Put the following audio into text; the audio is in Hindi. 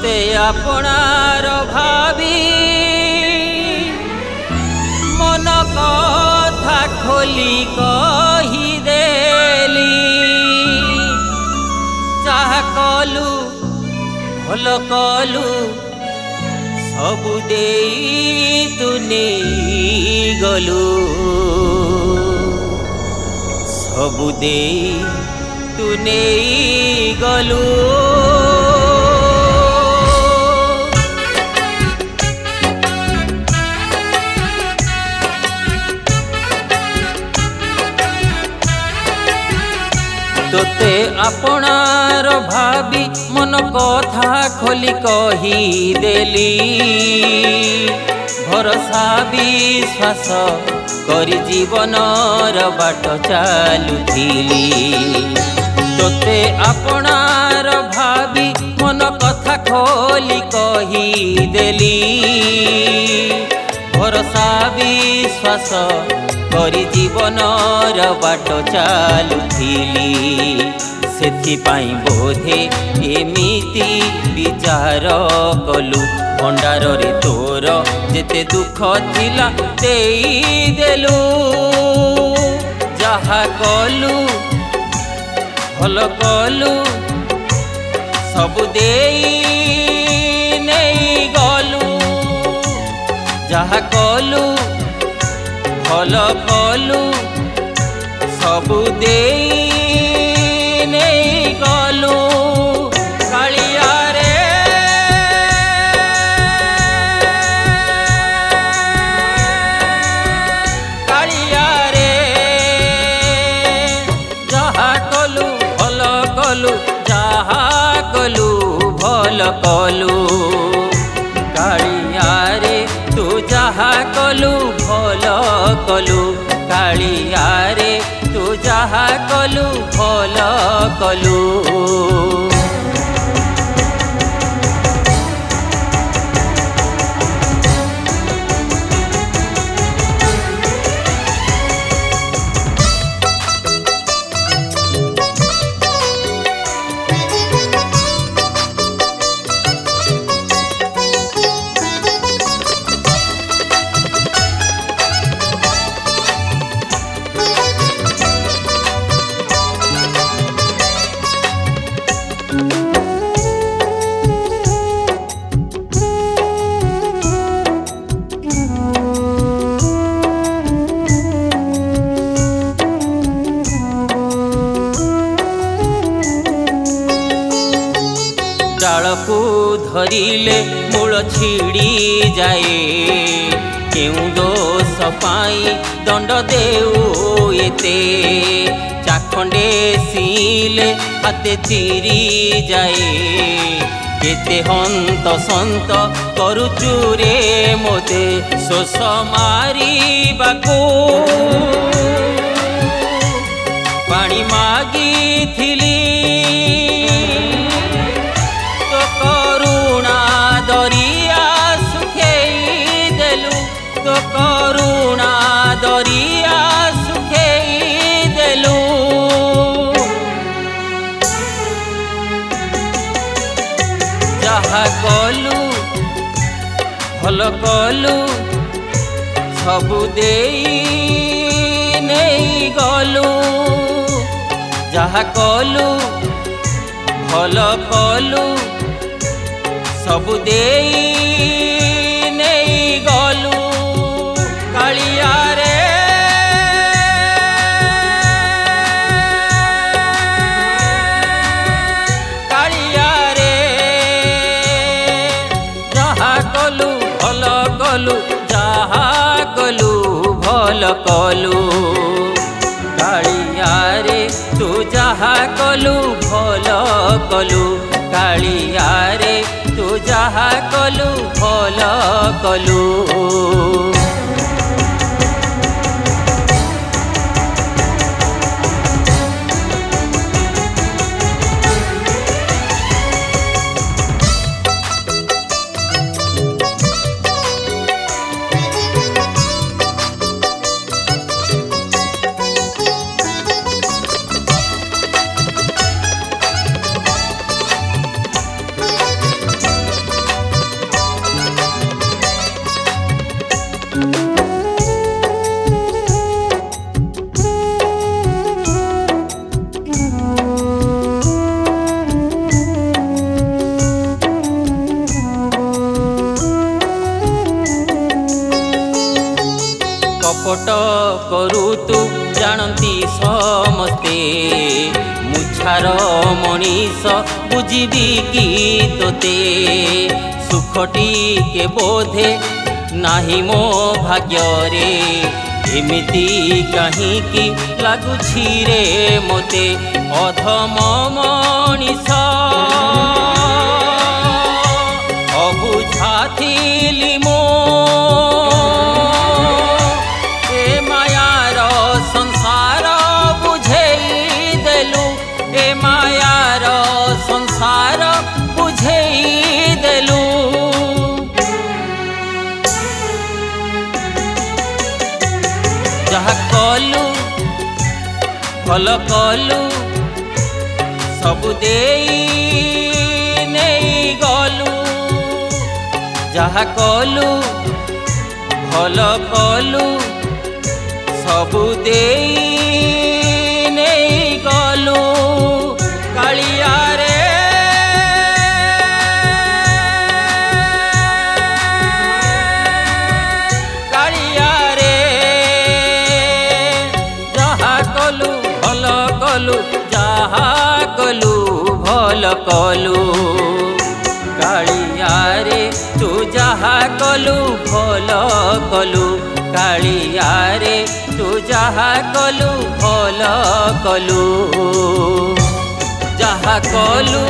तोते आपणार भावी मन कथा खोली कही देली चाह कलु भल कलु सबु देई तू नहीं गलु सबु देई तू नहीं गलु तोते आपणार भावी मन कथा खोली कही देली भरोसा विश्वास करी जीवनर बाट चालुथिली तोते आपणार भावी मन कथा खोली कही देली भरोसा विश्वास करी जीवनर बाट चालुथिली सेथिपाई बोधे एमिति विचार कलु भंडार रे तोर जेते दुख थिला देई देलु जहा कलु भल कलु सबु देई नहीं गलु जहा कलु भल कलु सबु देई नहीं गलु कालिया रे कालिया रे जहा कलु भल कलु जहा कलु भल कलु कालिया रे तू जहा कलु भल कलु कालिया रे तू जहा कलु भल कलु डालकू धरिले मूल छिड़ी जाए केउ दोष पाई दंड देऊ एते चाखंडे सीले हाथे चिरी जाए केते हंत संत करुचु रे मोते शोष मारी बाकू पानी मागी थिली दरिया सुखेई देलु तो करुणा दरिया सुखेई देलु जहा कलु भल कलु सबु देई नहीं गलु जहा कलु भल कलु सबु देई नहीं गलु कालिया रे कालिया रे जहा कलु भल कलु जहा कलु भल कलु कालिया रे तू जहा कलु भल कलु कालिया रे तू जहा कलु भल कलु कपट करू तू जानती समस्ते मुछार मनीष बुझिबी कि तोते सुखटी के बोधे नाही मो भाग्य रे एमिति कहीं लगुछि रे मोते अधम मनीष अबुझा थिली मो ए मायार संसार बुझेई देलु ए मायार संसार बुझेई देलु जहा कलु भल कलु सबु देई नहीं गलु जहा कलु भल कलु सबु देई नहीं गलु कालिया रे कालिया रे जहा कलु भल कलु जहा कलु भल कलु कालिया रे तू जहा कलु भल कलु कालिया रे तू जहा कलु भल कलु जहा कलु